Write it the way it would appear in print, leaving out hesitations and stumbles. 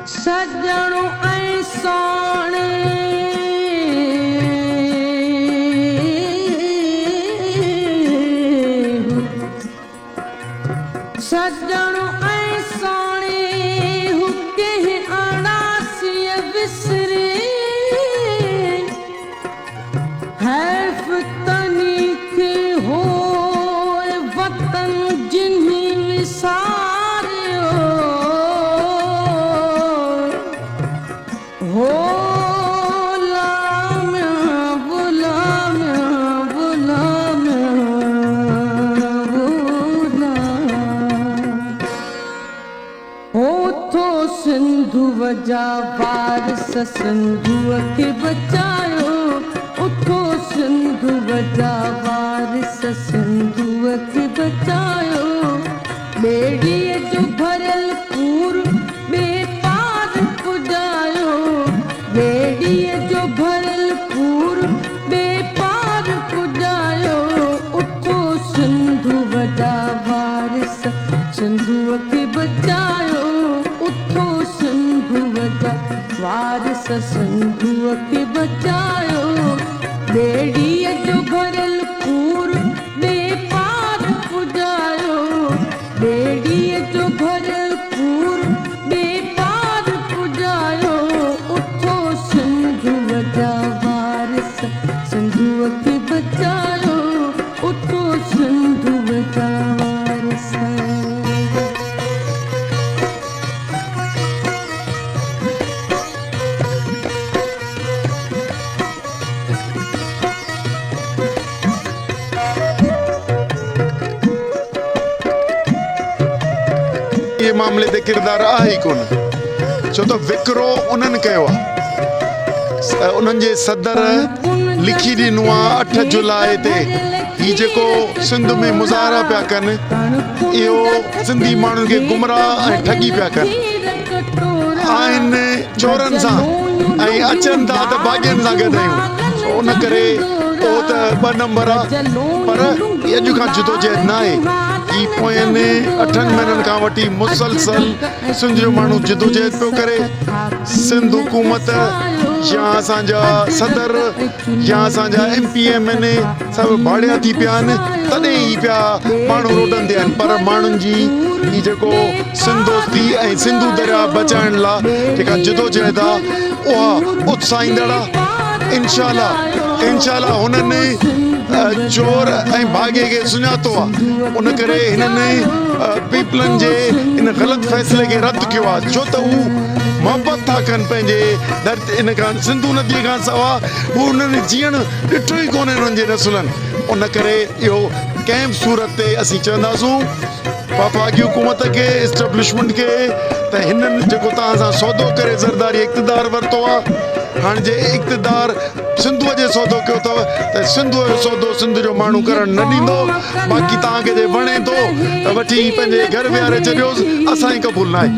सजणो ऐं सोणे सजणो ऐं सोणे हुके अड़ासीअ विसरे हैफ़ तनी खे होए वतन जिन्हीं विसारियो हो सिंधु वजा वारिस सिंधुअ खे बचायो उठो सिंधु वजा वारिस सिंधुअ खे बचायो ॿेड़ीअ जो भरियल पूर बेपार पुॼायो ॿेड़ीअ जो भरियल पूर बेपार पुॼायो उठो सिंधु वजा वारिस सिंधुअ खे बचायो उठो सिंधु वजा वारिस सिंधुअ खे बचायो ॿेड़ीअ जो भरियल पूर बेपार पुॼायो ॿेड़ीअ जो भरियल पूर बेपार पुॼायो उठो सिंधु वजा वारिस सिंधुअ खे बचायो उठो सिंधु वजा वारिस ये मामले ते किरदार आहे ई कोन छो त विकिरो उन्हनि कयो आहे उन्हनि जे सदर लिखी ॾिनो आहे 8 जुलाई ते ही जेको सिंध में मुज़ाहरा पिया कनि इहो सिंधी माण्हुनि खे गुमराह ऐं ठगी पिया कनि आहिनि चोरनि सां ऐं अचनि था त भाॼियुनि सां गॾु आहियूं उन करे उहो त 2 नंबर आहे पर अॼु खां जुदोजहद न आहे ई पोयनि 8 महीननि खां वठी मुसलसल सिंध जो माण्हू जदोजहद पियो करे सिंध हुकूमत या असांजा सदर या असांजा MP MLA सभु भाड़िया थी पिया आहिनि तॾहिं ई पिया माण्हू रोडनि ते आहिनि पर माण्हुनि जी ही जेको सिंध दोस्ती ऐं सिंधु दरिया बचाइण लाइ जेका जदोजहद आहे उहा उत्साहींदड़ आहे इंशाअल्लाह हुननि चोर ऐं भाॻे खे सुञातो आहे उन करे हिननि पीपलनि जे इन ग़लति फ़ैसिले खे रद्द कयो आहे छो त हू मोहबत था कनि पंहिंजे धरती इन खां सिंधु नदीअ खां सवाइ हू हुननि जीअण ॾिठो ई कोन्हे हुननि जे नसुलनि उन करे इहो कंहिं बि सूरत ते असीं चवंदासूं वफ़ाक़ी हुकूमत खे एस्टेब्लिशमेंट खे त हिननि जेको तव्हां सां सौदो करे ज़रदारी इक़्तिदार वरितो आहे हाणे जे इक़्तिदार सिंधुअ जे सौदो कयो अथव त सिंधुअ जो सौदो सिंध जो माण्हू करणु न ॾींदो बाक़ी तव्हांखे जे वणे थो त वठी पंहिंजे घर विहारे छॾियोसि असांजी क़बूल न आहे